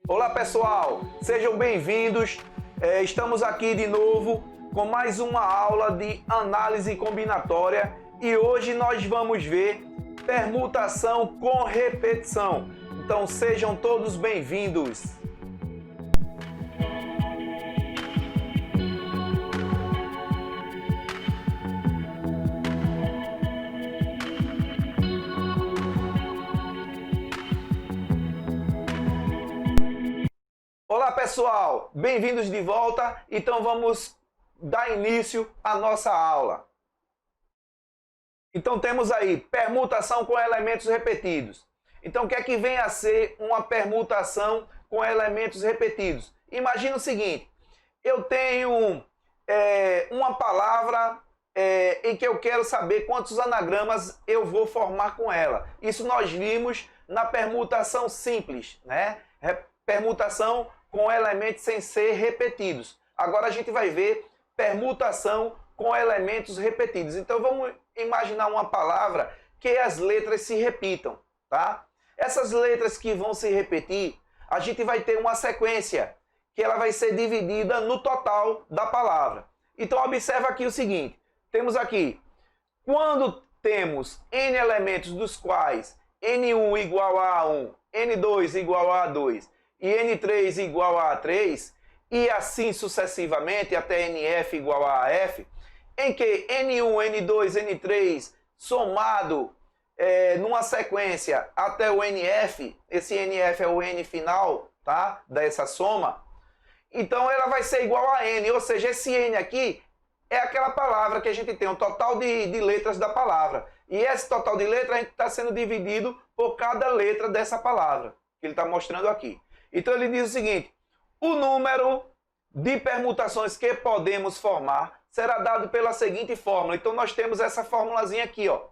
Olá pessoal, sejam bem-vindos. Estamos aqui de novo com mais uma aula de análise combinatória e hoje nós vamos ver permutação com repetição. Então sejam todos bem-vindos. Olá pessoal, bem-vindos de volta. Então vamos dar início à nossa aula. Então temos aí permutação com elementos repetidos. Então o que é que vem a ser uma permutação com elementos repetidos? Imagina o seguinte, eu tenho uma palavra em que eu quero saber quantos anagramas eu vou formar com ela. Isso nós vimos na permutação simples, né? Permutação com elementos sem ser repetidos. Agora a gente vai ver permutação com elementos repetidos. Então vamos imaginar uma palavra que as letras se repitam, tá? Essas letras que vão se repetir, a gente vai ter uma sequência que ela vai ser dividida no total da palavra. Então observa aqui o seguinte, temos aqui, quando temos n elementos dos quais n1 igual a 1, n2 igual a 2 e n3 igual a 3, e assim sucessivamente até nf igual a f, em que n1, n2, n3 somado numa sequência até o nf, esse nf é o n final, tá? Dessa soma, então ela vai ser igual a n, ou seja, esse n aqui é aquela palavra que a gente tem, o total de letras da palavra. E esse total de letras a gente está sendo dividido por cada letra dessa palavra, que ele está mostrando aqui. Então ele diz o seguinte, o número de permutações que podemos formar será dado pela seguinte fórmula. Então nós temos essa formulazinha aqui, ó.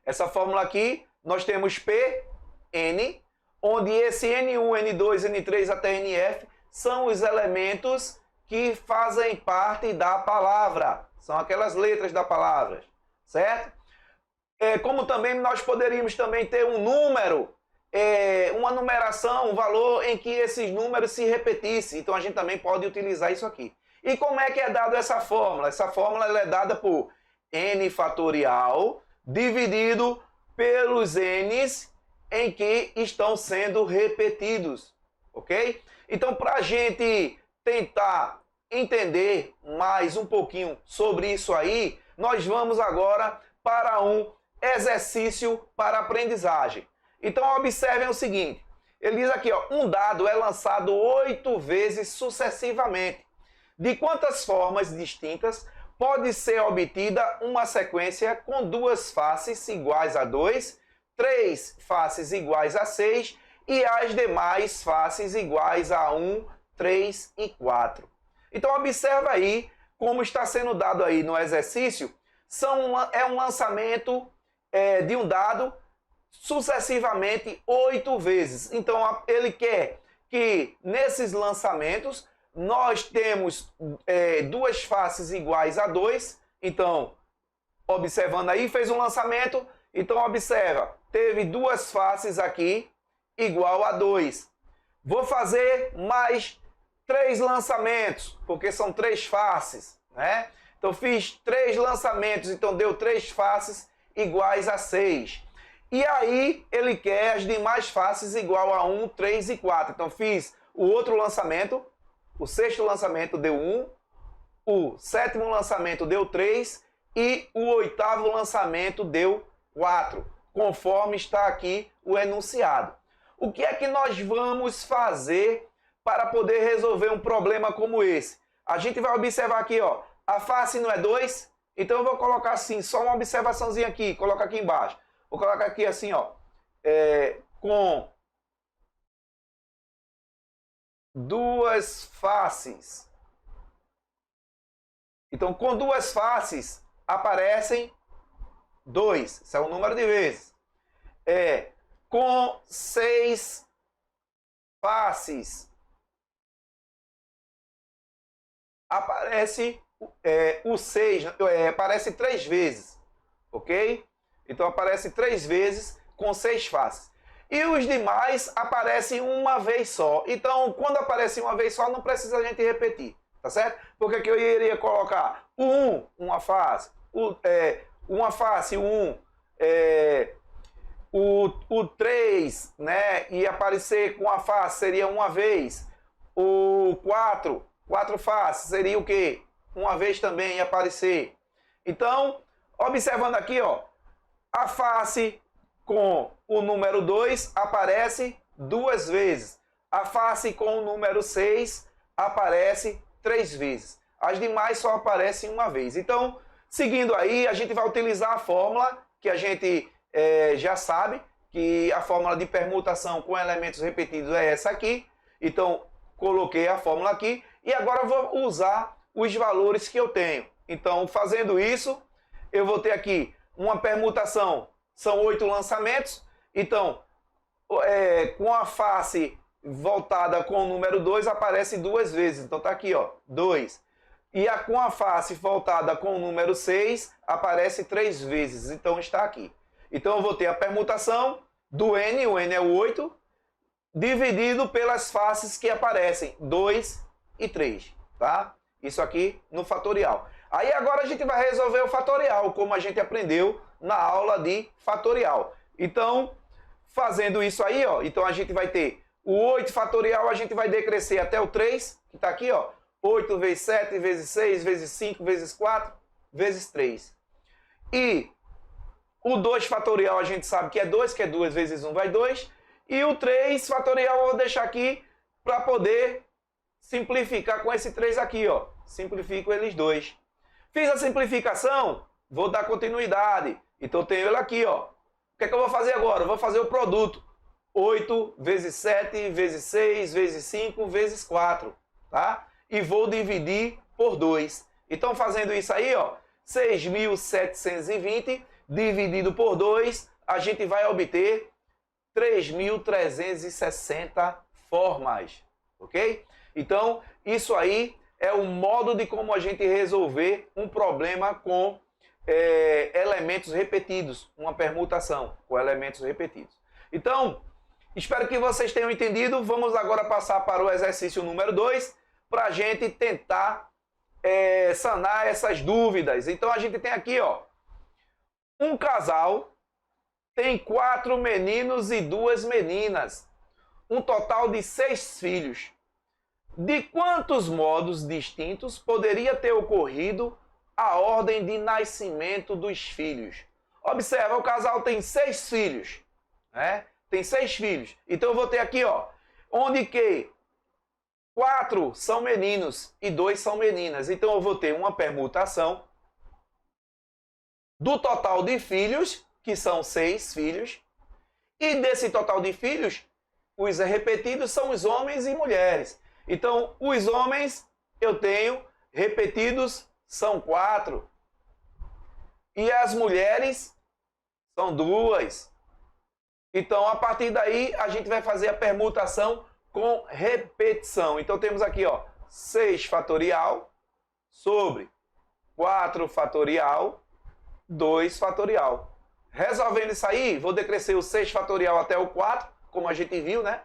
Essa fórmula aqui, nós temos Pn, onde esse N1, N2, N3 até Nf são os elementos que fazem parte da palavra. São aquelas letras da palavra, certo? Como também nós poderíamos também ter um número, uma numeração, um valor em que esses números se repetissem. Então a gente também pode utilizar isso aqui. E como é que é dado essa fórmula? Essa fórmula ela é dada por n fatorial dividido pelos n's em que estão sendo repetidos, ok? Então para a gente tentar entender mais um pouquinho sobre isso aí, nós vamos agora para um exercício para aprendizagem. Então observem o seguinte, ele diz aqui, ó, um dado é lançado 8 vezes sucessivamente. De quantas formas distintas pode ser obtida uma sequência com duas faces iguais a 2, 3 faces iguais a 6 e as demais faces iguais a 1, 3 e 4. Então observa aí como está sendo dado aí no exercício, é um lançamento de um dado sucessivamente 8 vezes. Então ele quer que nesses lançamentos nós temos duas faces iguais a 2. Então, observando aí, fez um lançamento. Então observa, teve duas faces aqui igual a 2. Vou fazer mais 3 lançamentos, porque são 3 faces, né? Então fiz 3 lançamentos, então deu 3 faces iguais a 6. E aí ele quer as demais faces igual a 1, 3 e 4. Então fiz o outro lançamento, o 6º lançamento deu 1, o 7º lançamento deu 3 e o 8º lançamento deu 4, conforme está aqui o enunciado. O que é que nós vamos fazer para poder resolver um problema como esse? A gente vai observar aqui, ó, a face não é 2, então eu vou colocar assim, só uma observaçãozinha aqui, coloca aqui embaixo. Vou colocar aqui assim, ó, com duas faces. Então, com duas faces aparecem 2, esse é o número de vezes. Com 6 faces aparece o 6, aparece 3 vezes, ok? Então aparece 3 vezes com 6 faces. E os demais aparecem uma vez só. Então, quando aparece uma vez só, não precisa a gente repetir, tá certo? Porque que eu iria colocar o 1, uma face, uma face, o 3, né? E aparecer com a face seria uma vez. O 4 faces seria o quê? Uma vez também ia aparecer. Então, observando aqui, ó, a face com o número 2 aparece 2 vezes. A face com o número 6 aparece 3 vezes. As demais só aparecem uma vez. Então, seguindo aí, a gente vai utilizar a fórmula que a gente já sabe, que a fórmula de permutação com elementos repetidos é essa aqui. Então, coloquei a fórmula aqui e agora eu vou usar os valores que eu tenho. Então, fazendo isso, eu vou ter aqui uma permutação, são 8 lançamentos. Então, com a face voltada com o número 2, aparece 2 vezes. Então, tá aqui, ó, 2. E com a face voltada com o número 6, aparece 3 vezes. Então, está aqui. Então, eu vou ter a permutação do n, o n é o 8, dividido pelas faces que aparecem, 2 e 3, tá? Isso aqui no fatorial. Aí agora a gente vai resolver o fatorial, como a gente aprendeu na aula de fatorial. Então, fazendo isso aí, ó, então a gente vai ter o 8 fatorial, a gente vai decrescer até o 3, que está aqui, ó, 8 vezes 7, vezes 6, vezes 5, vezes 4, vezes 3. E o 2 fatorial a gente sabe que é 2 vezes 1 vai 2. E o 3 fatorial eu vou deixar aqui para poder simplificar com esse 3 aqui, ó. Simplifico eles dois. Fiz a simplificação, vou dar continuidade. Então eu tenho ele aqui, ó. O que é que eu vou fazer agora? Eu vou fazer o produto. 8 vezes 7 vezes 6 vezes 5 vezes 4, tá? E vou dividir por 2. Então fazendo isso aí, ó, 6.720 dividido por 2, a gente vai obter 3.360 formas, ok? Então, isso aí é o modo de como a gente resolver um problema com elementos repetidos, uma permutação com elementos repetidos. Então, espero que vocês tenham entendido. Vamos agora passar para o exercício número 2, para a gente tentar sanar essas dúvidas. Então, a gente tem aqui, ó, um casal tem 4 meninos e 2 meninas, um total de 6 filhos. De quantos modos distintos poderia ter ocorrido a ordem de nascimento dos filhos? Observa, o casal tem 6 filhos, né? Tem 6 filhos. Então eu vou ter aqui, ó, onde que 4 são meninos e 2 são meninas. Então eu vou ter uma permutação do total de filhos, que são 6 filhos, e desse total de filhos, os repetidos são os homens e mulheres. Então, os homens eu tenho repetidos são 4, e as mulheres são 2. Então, a partir daí, a gente vai fazer a permutação com repetição. Então, temos aqui, ó, 6 fatorial sobre 4 fatorial, 2 fatorial. Resolvendo isso aí, vou decrescer o 6 fatorial até o 4, como a gente viu, né?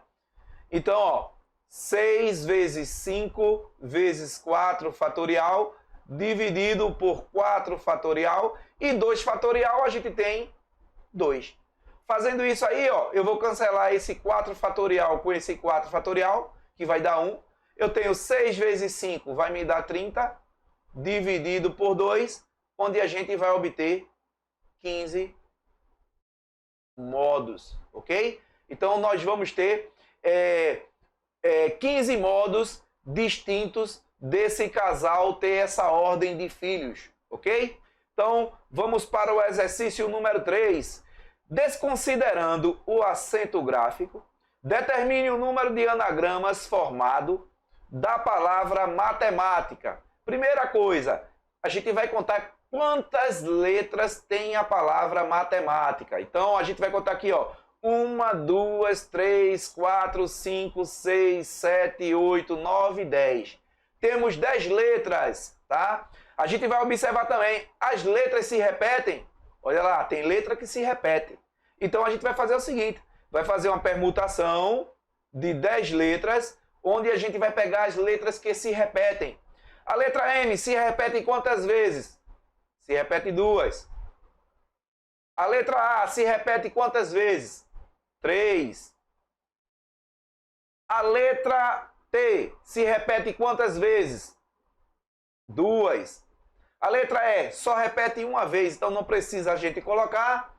Então, ó, 6 vezes 5 vezes 4 fatorial, dividido por 4 fatorial, e 2 fatorial a gente tem 2. Fazendo isso aí, ó, eu vou cancelar esse 4 fatorial com esse 4 fatorial, que vai dar 1. Eu tenho 6 vezes 5, vai me dar 30, dividido por 2, onde a gente vai obter 15 modos, ok? Então, nós vamos ter 15 modos distintos desse casal ter essa ordem de filhos, ok? Então, vamos para o exercício número 3. Desconsiderando o acento gráfico, determine o número de anagramas formado da palavra matemática. Primeira coisa, a gente vai contar quantas letras tem a palavra matemática. Então, a gente vai contar aqui, ó, 1, 2, 3, 4, 5, 6, 7, 8, 9, 10. Temos 10 letras, tá? A gente vai observar também, as letras se repetem. Olha lá, tem letra que se repete. Então, a gente vai fazer o seguinte, vai fazer uma permutação de 10 letras, onde a gente vai pegar as letras que se repetem. A letra M se repete quantas vezes? Se repete 2. A letra A se repete quantas vezes? 3. A letra T se repete quantas vezes? 2. A letra E só repete uma vez, então não precisa a gente colocar.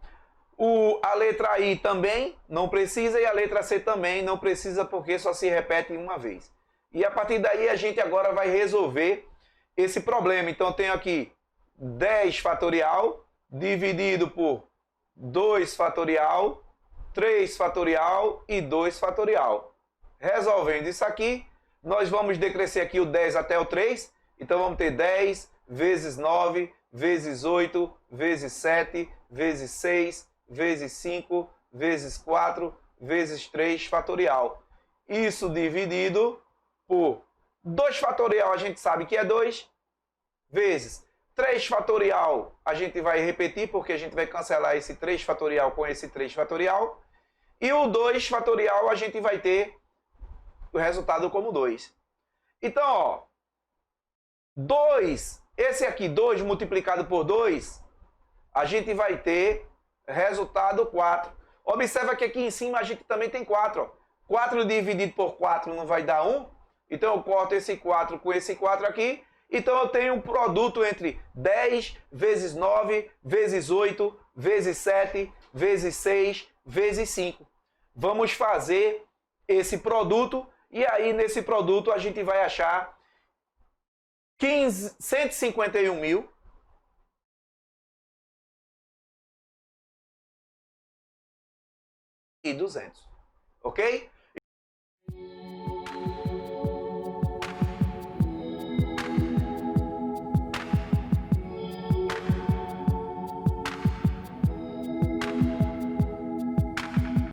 A letra I também não precisa e a letra C também não precisa porque só se repete uma vez. E a partir daí a gente agora vai resolver esse problema. Então eu tenho aqui 10 fatorial dividido por 2 fatorial, 3 fatorial e 2 fatorial. Resolvendo isso aqui, nós vamos decrescer aqui o 10 até o 3. Então vamos ter 10 vezes 9, vezes 8, vezes 7, vezes 6, vezes 5, vezes 4, vezes 3 fatorial. Isso dividido por 2 fatorial, a gente sabe que é 2, vezes 3 fatorial, a gente vai repetir, porque a gente vai cancelar esse 3 fatorial com esse 3 fatorial. E o 2 fatorial, a gente vai ter o resultado como 2. Então, ó, 2, esse aqui, 2 multiplicado por 2, a gente vai ter resultado 4. Observa que aqui em cima a gente também tem 4. Ó. 4 dividido por 4 não vai dar 1. Então eu corto esse 4 com esse 4 aqui. Então eu tenho um produto entre 10 vezes 9, vezes 8, vezes 7, vezes 6, vezes 5. Vamos fazer esse produto e aí nesse produto a gente vai achar 151.000 e 200, ok?